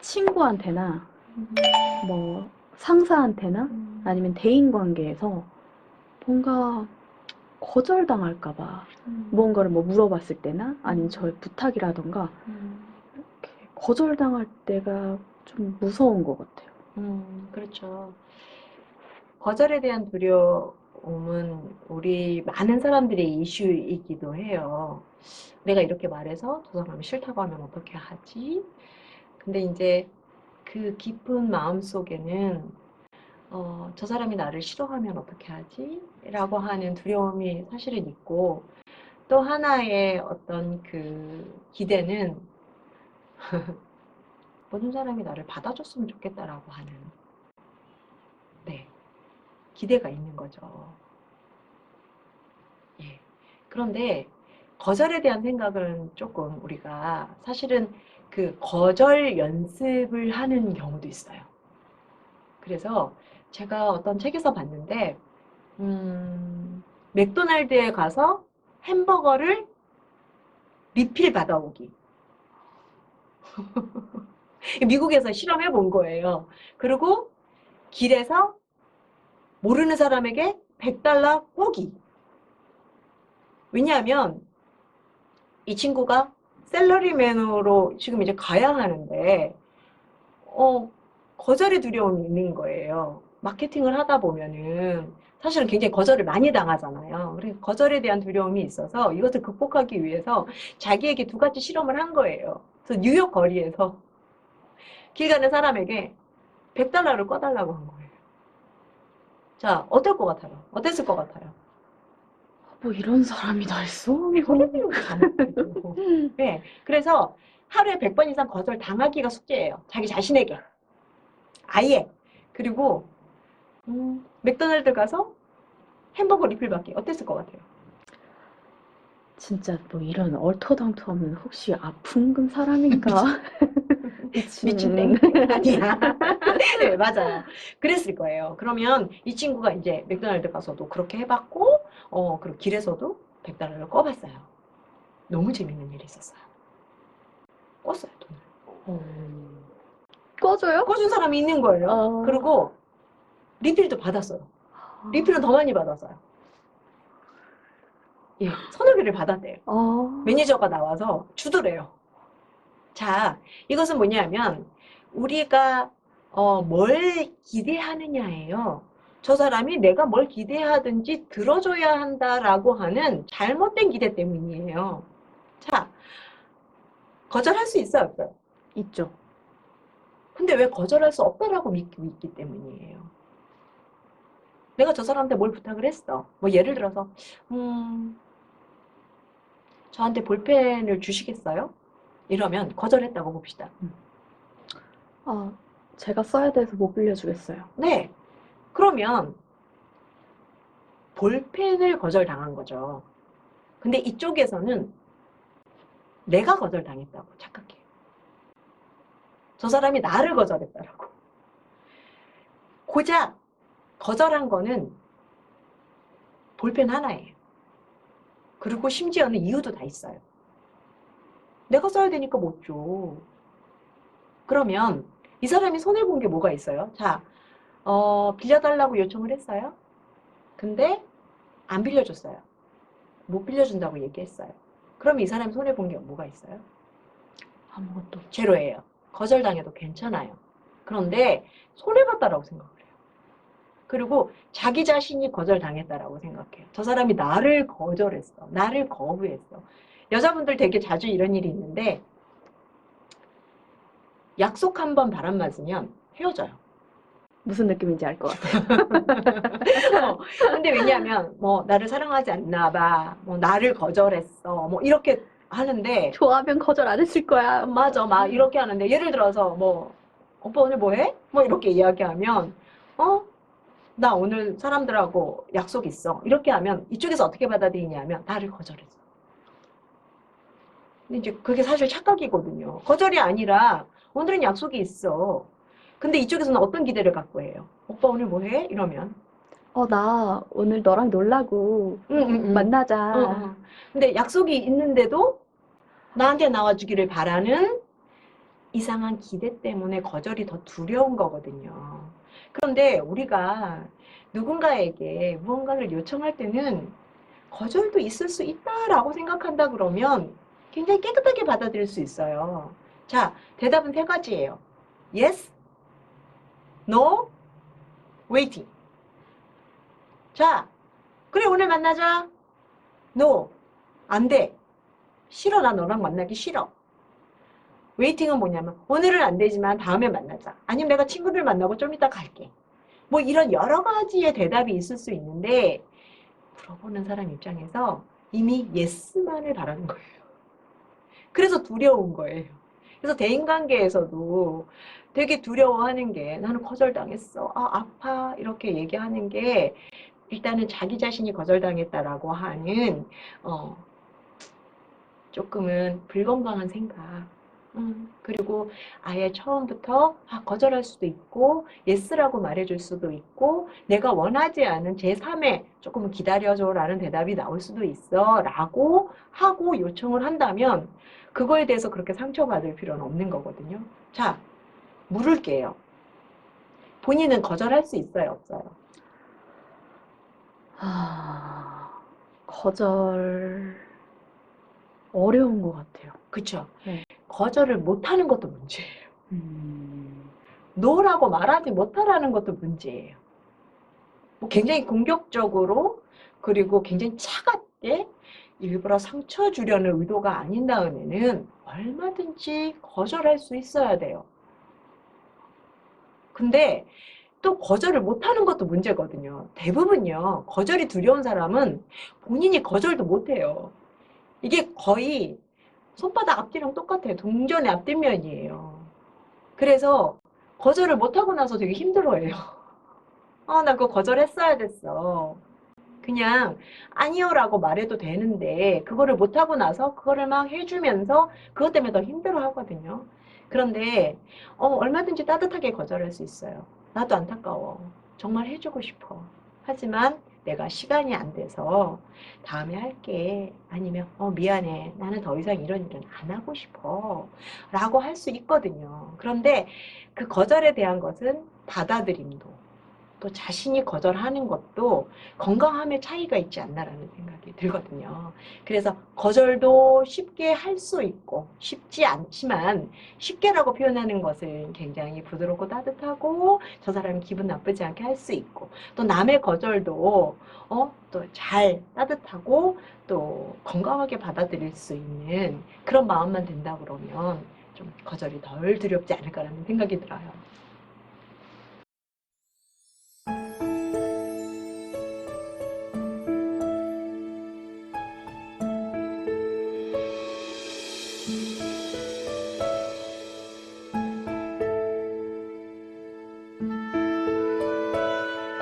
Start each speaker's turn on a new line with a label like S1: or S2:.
S1: 친구한테나 뭐 상사한테나 아니면 대인 관계에서 뭔가 거절당할까 봐 무언가를 뭐 물어봤을 때나 아니면 저의 부탁이라던가 이렇게 거절당할 때가 좀 무서운 것 같아요.
S2: 그렇죠. 거절에 대한 두려움은 우리 많은 사람들의 이슈이기도 해요. 내가 이렇게 말해서 저 사람이 싫다고 하면 어떻게 하지? 근데 이제 그 깊은 마음 속에는 저 사람이 나를 싫어하면 어떻게 하지? 라고 하는 두려움이 사실은 있고, 또 하나의 어떤 그 기대는 모든 사람이 나를 받아줬으면 좋겠다라고 하는, 네, 기대가 있는 거죠. 예. 그런데 거절에 대한 생각은 조금 우리가 사실은 그 거절 연습을 하는 경우도 있어요. 그래서 제가 어떤 책에서 봤는데, 맥도날드에 가서 햄버거를 리필 받아오기. 미국에서 실험해 본 거예요. 그리고 길에서 모르는 사람에게 $100 쏘기. 왜냐하면 이 친구가 샐러리맨으로 지금 이제 가야 하는데, 거절의 두려움이 있는 거예요. 마케팅을 하다 보면은 사실은 굉장히 거절을 많이 당하잖아요. 그래서 거절에 대한 두려움이 있어서 이것을 극복하기 위해서 자기에게 두 가지 실험을 한 거예요. 그래서 뉴욕 거리에서 길 가는 사람에게 $100를 꺼달라고 한 거예요. 자, 어떨 것 같아요? 어땠을 것 같아요?
S1: 뭐 이런 사람이 다 있어?
S2: 별의별 거 다 못하고. 네, 그래서 하루에 100번 이상 거절 당하기가 숙제예요. 자기 자신에게. 아예. 그리고 맥도날드 가서 햄버거 리필 받기 어땠을 것 같아요?
S1: 진짜 뭐 이런 얼토당토하면 혹시 아픈 사람인가?
S2: 미친
S1: 미친.
S2: 땡땡 아니야. 네, 맞아요. 그랬을 거예요. 그러면 이 친구가 이제 맥도날드 가서도 그렇게 해봤고, 그리고 길에서도 $100를 꺼봤어요. 너무 재밌는 일이 있었어요. 껐어요, 돈을.
S1: 꺼줘요?
S2: 꺼준 사람이 있는 거예요.
S1: 어,
S2: 그리고 리필도 받았어요. 리필은 더 많이 받았어요. 예, 서너 개를 받았대요.
S1: 어,
S2: 매니저가 나와서 주더래요. 자, 이것은 뭐냐면 우리가 뭘 기대하느냐예요. 저 사람이 내가 뭘 기대하든지 들어줘야 한다라고 하는 잘못된 기대 때문이에요. 자, 거절할 수 있어요, 없어요?
S1: 있죠.
S2: 근데 왜 거절할 수 없다라고 믿고 있기 때문이에요. 내가 저 사람한테 뭘 부탁을 했어. 뭐 예를 들어서 저한테 볼펜을 주시겠어요? 이러면 거절했다고 봅시다.
S1: 아, 제가 써야 돼서 못 빌려주겠어요.
S2: 네. 그러면 볼펜을 거절당한 거죠. 근데 이쪽에서는 내가 거절당했다고 착각해요. 저 사람이 나를 거절했다라고. 고작 거절한 거는 볼펜 하나예요. 그리고 심지어는 이유도 다 있어요. 내가 써야 되니까 못 줘. 그러면 이 사람이 손해본 게 뭐가 있어요? 자, 빌려달라고 요청을 했어요. 근데 안 빌려줬어요. 못 빌려준다고 얘기했어요. 그럼 이 사람이 손해본 게 뭐가 있어요?
S1: 아무것도.
S2: 제로예요. 거절당해도 괜찮아요. 그런데 손해봤다라고 생각을 해요. 그리고 자기 자신이 거절당했다라고 생각해요. 저 사람이 나를 거절했어. 나를 거부했어. 여자분들 되게 자주 이런 일이 있는데 약속 한 번 바람 맞으면 헤어져요.
S1: 무슨 느낌인지 알 것 같아요.
S2: 근데 왜냐하면 뭐 나를 사랑하지 않나 봐. 뭐 나를 거절했어. 뭐 이렇게 하는데
S1: 좋아하면 거절 안 했을 거야.
S2: 맞아. 막 이렇게 하는데 예를 들어서 뭐 오빠 오늘 뭐 해? 뭐 이렇게 이야기하면 나 오늘 사람들하고 약속 있어. 이렇게 하면 이쪽에서 어떻게 받아들이냐면 나를 거절했어. 근데 이제 그게 사실 착각이거든요. 거절이 아니라 오늘은 약속이 있어. 근데 이쪽에서는 어떤 기대를 갖고 해요? 오빠 오늘 뭐 해? 이러면
S1: 나 오늘 너랑 놀라고
S2: 응, 응, 응. 응,
S1: 만나자.
S2: 응. 근데 약속이 있는데도 나한테 나와주기를 바라는 이상한 기대 때문에 거절이 더 두려운 거거든요. 그런데 우리가 누군가에게 무언가를 요청할 때는 거절도 있을 수 있다라고 생각한다 그러면 굉장히 깨끗하게 받아들일 수 있어요. 자, 대답은 세 가지예요. Yes, No, Waiting. 자, 그래 오늘 만나자. No, 안 돼. 싫어, 나 너랑 만나기 싫어. 웨이팅은 뭐냐면 오늘은 안 되지만 다음에 만나자. 아니면 내가 친구들 만나고 좀 이따 갈게. 뭐 이런 여러 가지의 대답이 있을 수 있는데 물어보는 사람 입장에서 이미 예스만을 바라는 거예요. 그래서 두려운 거예요. 그래서 대인관계에서도 되게 두려워하는 게 나는 거절당했어. 아, 아파. 이렇게 얘기하는 게 일단은 자기 자신이 거절당했다라고 하는 조금은 불건강한 생각. 그리고 아예 처음부터 거절할 수도 있고 예스라고 말해줄 수도 있고 내가 원하지 않은 제3의 조금 기다려줘 라는 대답이 나올 수도 있어 라고 하고 요청을 한다면 그거에 대해서 그렇게 상처받을 필요는 없는 거거든요. 자, 물을게요. 본인은 거절할 수 있어요, 없어요?
S1: 거절 어려운 것 같아요.
S2: 그쵸?
S1: 네.
S2: 거절을 못하는 것도 문제예요.
S1: 음,
S2: 노라고 말하지 못하라는 것도 문제예요. 뭐 굉장히 공격적으로 그리고 굉장히 차갑게 일부러 상처 주려는 의도가 아닌 다음에는 얼마든지 거절할 수 있어야 돼요. 근데 또 거절을 못하는 것도 문제거든요. 대부분요, 거절이 두려운 사람은 본인이 거절도 못해요. 이게 거의 손바닥 앞뒤랑 똑같아요. 동전의 앞뒷면이에요. 그래서 거절을 못하고 나서 되게 힘들어해요. 나 그거 거절했어야 됐어. 그냥 아니요라고 말해도 되는데 그거를 못하고 나서 그거를 막 해주면서 그것 때문에 더 힘들어 하거든요. 그런데 얼마든지 따뜻하게 거절할 수 있어요. 나도 안타까워. 정말 해주고 싶어. 하지만 내가 시간이 안 돼서 다음에 할게. 아니면 미안해. 나는 더 이상 이런 일은 안 하고 싶어. 라고 할 수 있거든요. 그런데 그 거절에 대한 것은 받아들임도 또 자신이 거절하는 것도 건강함의 차이가 있지 않나라는 생각이 들거든요. 그래서 거절도 쉽게 할 수 있고 쉽지 않지만 쉽게라고 표현하는 것은 굉장히 부드럽고 따뜻하고 저 사람이 기분 나쁘지 않게 할 수 있고 또 남의 거절도 또 잘 따뜻하고 또 건강하게 받아들일 수 있는 그런 마음만 된다 그러면 좀 거절이 덜 두렵지 않을까라는 생각이 들어요.